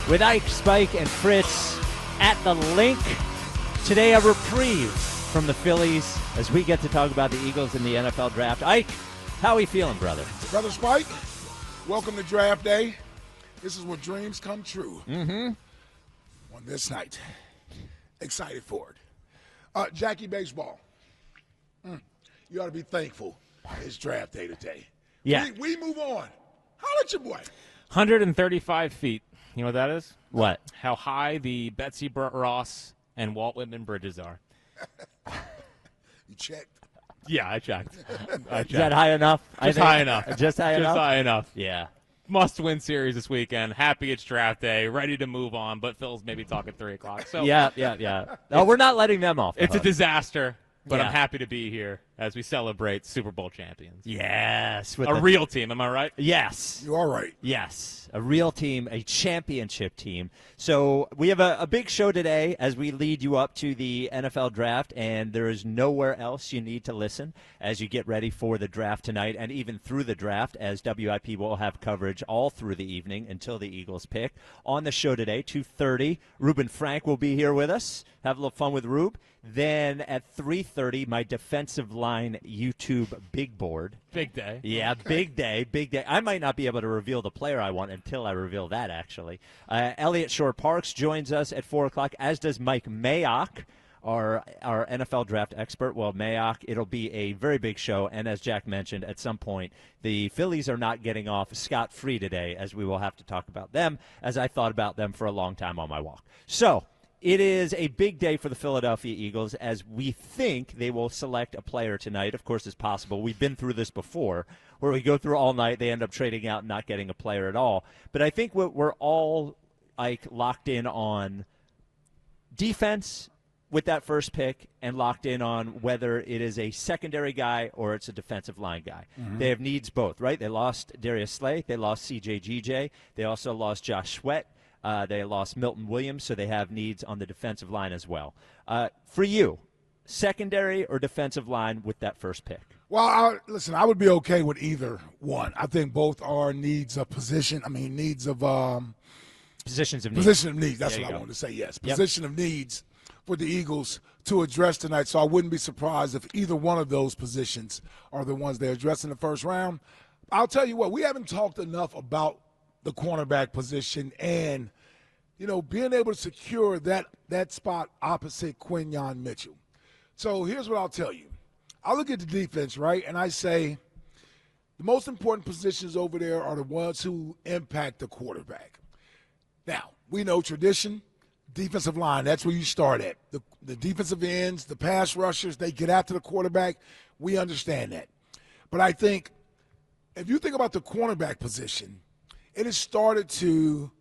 with Ike, Spike, and Fritz at the link. Today, a reprieve from the Phillies as we get to talk about the Eagles in the NFL draft. Ike, how are we feeling, brother? Brother Spike, welcome to draft day. This is where dreams come true. On this night. Excited for it. Jackie Baseball. You ought to be thankful it's draft day today. Yeah. We move on. Holla at your boy. 135 feet. You know what that is? What? How high the Betsy Ross and Walt Whitman bridges are. You checked? Yeah, I checked. Is that high enough? Just high enough. Just high enough? Just high enough. Yeah. Must-win series this weekend. Happy it's draft day. Ready to move on, but Phil's maybe talking 3 o'clock. So Yeah. No, we're not letting them off. It's a disaster, but Yeah. I'm happy to be here as we celebrate Super Bowl champions. Yes. A real team, am I right? Yes. You all right? Yes, a real team, a championship team. So we have a big show today as we lead you up to the NFL draft, and there is nowhere else you need to listen as you get ready for the draft tonight and even through the draft, as WIP will have coverage all through the evening until the Eagles pick. On the show today, 2:30, Ruben Frank will be here with us. Have a little fun with Rube. Then at 3:30, my defensive line YouTube big board. Big day. Yeah, big day. I might not be able to reveal the player I want until I reveal that, actually. Elliot Shore-Parks joins us at 4 o'clock, as does Mike Mayock, our NFL draft expert. Well, Mayock, it'll be a very big show, and as Jack mentioned, at some point, the Phillies are not getting off scot-free today, as we will have to talk about them, as I thought about them for a long time on my walk. So it is a big day for the Philadelphia Eagles, as we think they will select a player tonight. Of course, it's possible. We've been through this before, where we go through all night, they end up trading out and not getting a player at all. But I think we're all locked in on defense with that first pick and locked in on whether it is a secondary guy or it's a defensive line guy. They have needs both, right? They lost Darius Slay. They lost C.J. G.J. They also lost Josh Sweat. They lost Milton Williams, so they have needs on the defensive line as well. For you, secondary or defensive line with that first pick? Well, listen, I would be okay with either one. I think both are needs of position. Needs of Positions of need. Position of needs. That's There what you I go. wanted to say, yes. Yep. Position of needs for the Eagles to address tonight. So I wouldn't be surprised if either one of those positions are the ones they address in the first round. I'll tell you what, we haven't talked enough about the cornerback position and, being able to secure that spot opposite Quinyon Mitchell. So here's what I'll tell you. I look at the defense, right, and I say the most important positions over there are the ones who impact the quarterback. Now, we know tradition, defensive line, that's where you start at. The defensive ends, the pass rushers, they get after the quarterback. We understand that. But I think if you think about the cornerback position, it has started to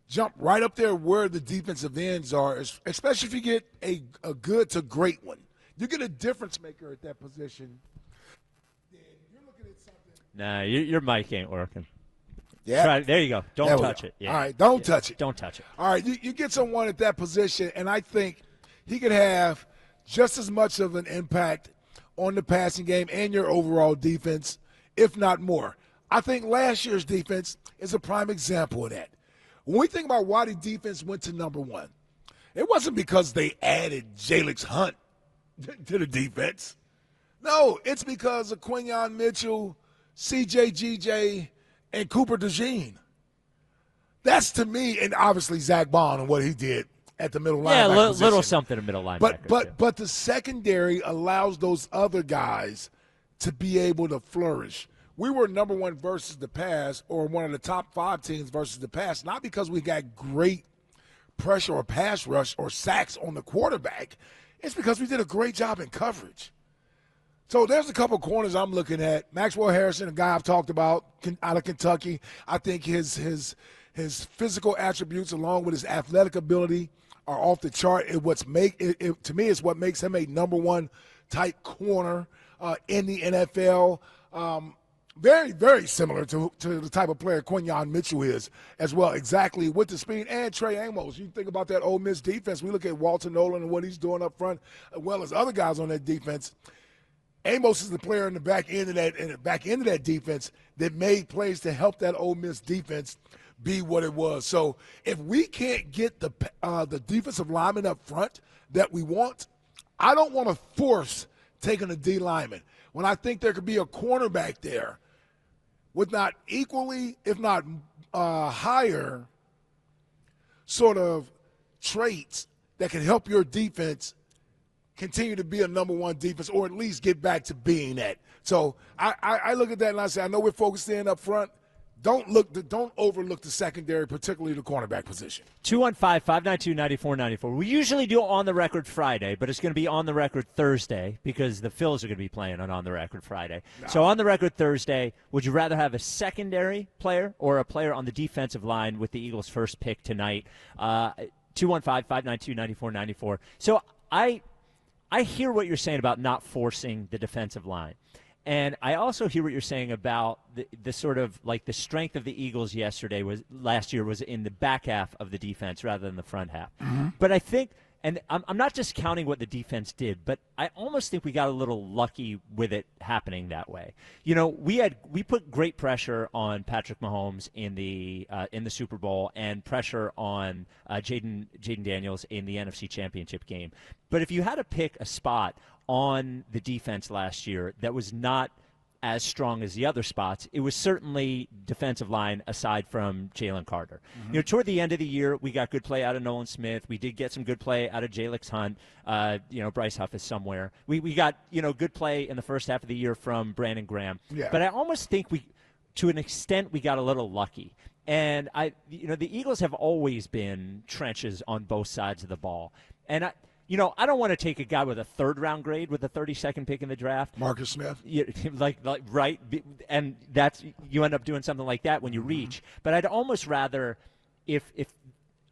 jump right up there where the defensive ends are, especially if you get a good to great one. You get a difference maker at that position. Then you're looking at something. Nah, your mic ain't working. Yeah. There you go. Don't touch it. Yeah. All right, don't touch it. Don't touch it. All right, you get someone at that position, and I think he could have just as much of an impact on the passing game and your overall defense, if not more. I think last year's defense is a prime example of that. When we think about why the defense went to number one, it wasn't because they added Jalix Hunt to the defense. No, it's because of Quinyon Mitchell, C.J. G.J., and Cooper DeJean. That's, to me, and obviously Zach Bond and what he did at the middle linebacker Yeah, position. little something in middle linebacker. But the secondary allows those other guys to be able to flourish. We were number one versus the pass, or one of the top 5 teams versus the pass, not because we got great pressure or pass rush or sacks on the quarterback. It's because we did a great job in coverage. So there's a couple corners I'm looking at. Maxwell Hairston, a guy I've talked about out of Kentucky. I think his physical attributes along with his athletic ability are off the chart. To me, it's what makes him a number one type corner in the NFL. Very, very similar to the type of player Quinyon Mitchell is as well, exactly with the speed. And Trey Amos. You think about that Ole Miss defense. We look at Walter Nolan and what he's doing up front, as well as other guys on that defense. Amos is the player in the back end of that defense that made plays to help that Ole Miss defense be what it was. So if we can't get the defensive lineman up front that we want, I don't want to force taking a D lineman when I think there could be a cornerback there with not equally, if not higher, sort of traits that can help your defense continue to be a number one defense, or at least get back to being that. So I look at that and I say, I know we're focused in up front. Don't overlook the secondary, particularly the cornerback position. 215-592-9494. We usually do On the Record Friday, but it's going to be On the Record Thursday because the Phils are going to be playing on the Record Friday. No. So On the Record Thursday, would you rather have a secondary player or a player on the defensive line with the Eagles' first pick tonight? 215-592-9494. So I hear what you're saying about not forcing the defensive line. And I also hear what you're saying about the sort of like the strength of the Eagles last year was in the back half of the defense rather than the front half. Mm-hmm. But I think, and I'm not just counting what the defense did, but I almost think we got a little lucky with it happening that way. You know, we put great pressure on Patrick Mahomes in the Super Bowl and pressure on Jaden Daniels in the NFC Championship game. But if you had to pick a spot on the defense last year that was not as strong as the other spots, it was certainly defensive line aside from Jalen Carter. Mm-hmm. You know, toward the end of the year, we got good play out of Nolan Smith. We did get some good play out of Jalix Hunt. Bryce Huff is somewhere. We got, good play in the first half of the year from Brandon Graham. Yeah. But I almost think to an extent, we got a little lucky. And the Eagles have always been trenches on both sides of the ball. And I don't want to take a guy with a third-round grade with the 32nd pick in the draft. Marcus Smith. Right. And you end up doing something like that when you reach. But I'd almost rather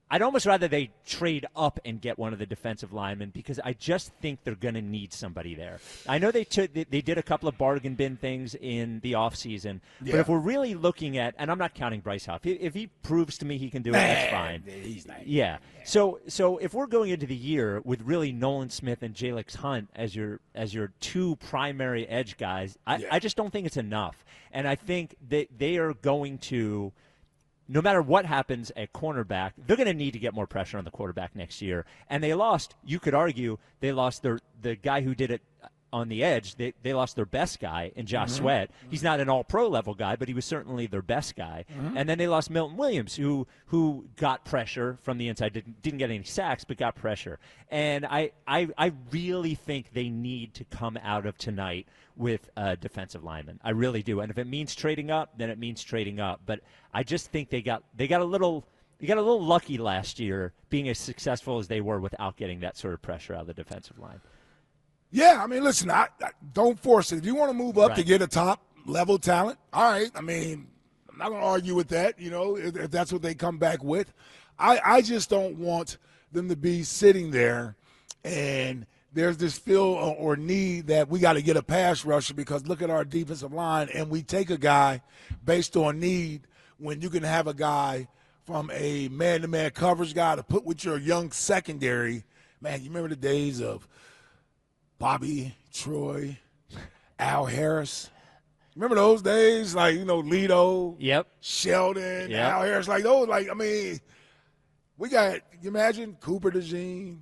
they trade up and get one of the defensive linemen because I just think they're going to need somebody there. I know they did a couple of bargain bin things in the offseason, but if we're really looking at, and I'm not counting Bryce Huff, if he proves to me he can do it, that's fine. He's not. Yeah. So if we're going into the year with really Nolan Smith and Jalix Hunt as your two primary edge guys, I just don't think it's enough. And I think that they are going to, no matter what happens at cornerback, they're going to need to get more pressure on the quarterback next year. And you could argue, they lost the guy who did it on the edge. They lost their best guy in Josh Sweat. He's not an all-pro level guy, but he was certainly their best guy. Mm-hmm. And then they lost Milton Williams, who got pressure from the inside, didn't get any sacks, but got pressure. And I really think they need to come out of tonight with a defensive lineman. I really do. And if it means trading up, then it means trading up. But I just think they got a little lucky last year being as successful as they were without getting that sort of pressure out of the defensive line. Yeah, I mean, listen, I don't force it. If you want to move up to get a top-level talent, all right. I mean, I'm not going to argue with that, if that's what they come back with. I just don't want them to be sitting there and there's this feel or need that we got to get a pass rusher because look at our defensive line, and we take a guy based on need when you can have a guy from a man-to-man coverage guy to put with your young secondary. Man, you remember the days of Bobby, Troy, Al Harris. Remember those days? Like, Lito, Sheldon, Al Harris. Like those, we got, you imagine Cooper DeJean,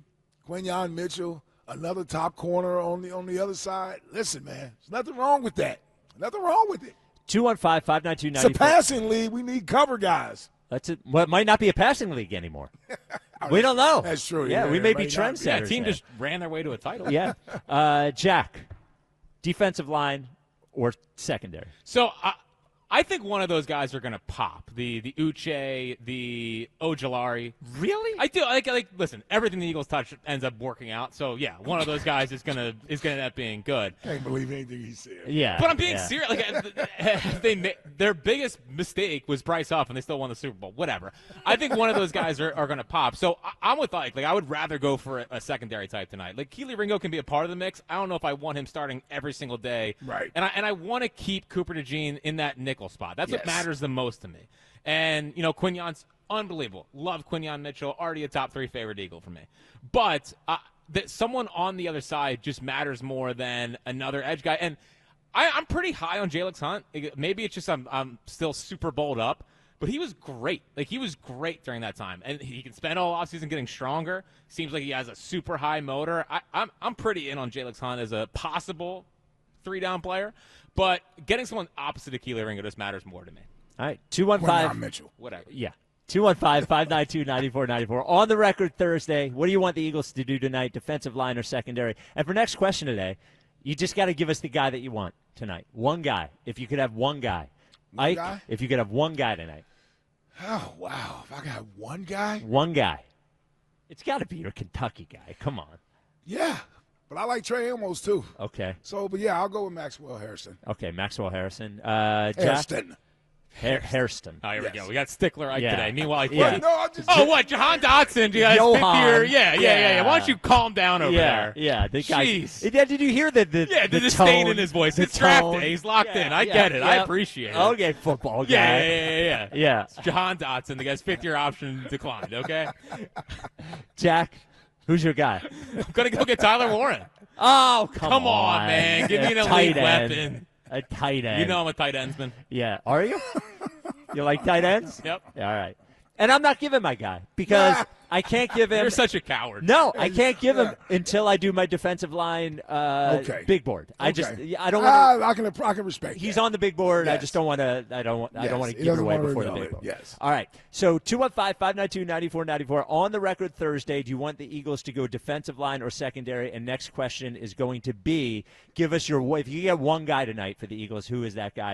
Quinyon Mitchell, another top corner on the other side. Listen, man, there's nothing wrong with that. Nothing wrong with it. 215-592-94. It's a passing league. We need cover guys. That's it. Well, it might not be a passing league anymore. We don't know. That's true. Yeah, we may be trendsetters. Yeah, team just ran their way to a title. Yeah. Jack, defensive line or secondary? So I think one of those guys are going to pop. The Uche, the Ojulari. Really? I do. Like, listen, everything the Eagles touch ends up working out. So, yeah, one of those guys is going to end up being good. I can't believe anything he said. Yeah. But I'm being serious. Like, their biggest mistake was Bryce Huff, and they still won the Super Bowl. Whatever. I think one of those guys are going to pop. So I'm with Ike. Like, I would rather go for a secondary type tonight. Like, Keely Ringo can be a part of the mix. I don't know if I want him starting every single day. Right. And I want to keep Cooper DeJean in that nickel spot. That's what matters the most to me. And, Quinyon's unbelievable. Love Quinyon Mitchell. Already a top 3 favorite Eagle for me. But that someone on the other side just matters more than another edge guy. And I'm pretty high on Jalix Hunt. Maybe it's just I'm still super bowled up. But he was great. Like, he was great during that time. And he can spend all offseason getting stronger. Seems like he has a super high motor. I'm pretty in on Jalix Hunt as a possible 3-down player. But getting someone opposite of Keely Ringo just matters more to me. All right, 215. Mitchell. Whatever. Yeah. 215-592-9494. On the record Thursday, what do you want the Eagles to do tonight, defensive line or secondary? And for next question today, you just got to give us the guy that you want tonight. One guy. If you could have one guy. Ike, guy? if you could have one guy tonight. Oh, wow. If I could have one guy? One guy. It's got to be your Kentucky guy. Come on. Yeah. But I like Trey Amos, too. Okay. So, but yeah, I'll go with Maxwell Hairston. Okay, Maxwell Harrison. Jack? Hairston. Hairston. Oh, here we Yes. go. We got Stickler Ike Yeah. today. Meanwhile, Yeah. No, I'm just. oh, what? Jahan Dotson? You guys Johan. Yeah. Why don't you calm down over there? Yeah. The guy. Jeez. Yeah, did you hear the Yeah, the tone, disdain in his voice. the It's draft tone? day. He's locked in. I Yeah, get it. I yeah. appreciate it. Okay, football guy. Yeah. Yeah. It's Jahan Dotson, the guy's fifth-year option declined, okay? Jack, who's your guy? I'm going to go get Tyler Warren. Oh, Come on, man. Give me an elite Tight end. weapon. A tight end. You know I'm a tight endsman. Yeah. Are you? You like tight ends? Yep. Yeah, all right. And I'm not giving my guy because I can't give him. You're such a coward. No, I can't give him until I do my defensive line big board. I don't want to. I can respect. He's that. on the big board. I Yes. just don't want to. I don't want Yes, to he give it doesn't away wanna before the reveal big it. board. Yes. All right. So 215-592-9494 on the record Thursday. Do you want the Eagles to go defensive line or secondary? And next question is going to be: give us your. If you get one guy tonight for the Eagles, who is that guy?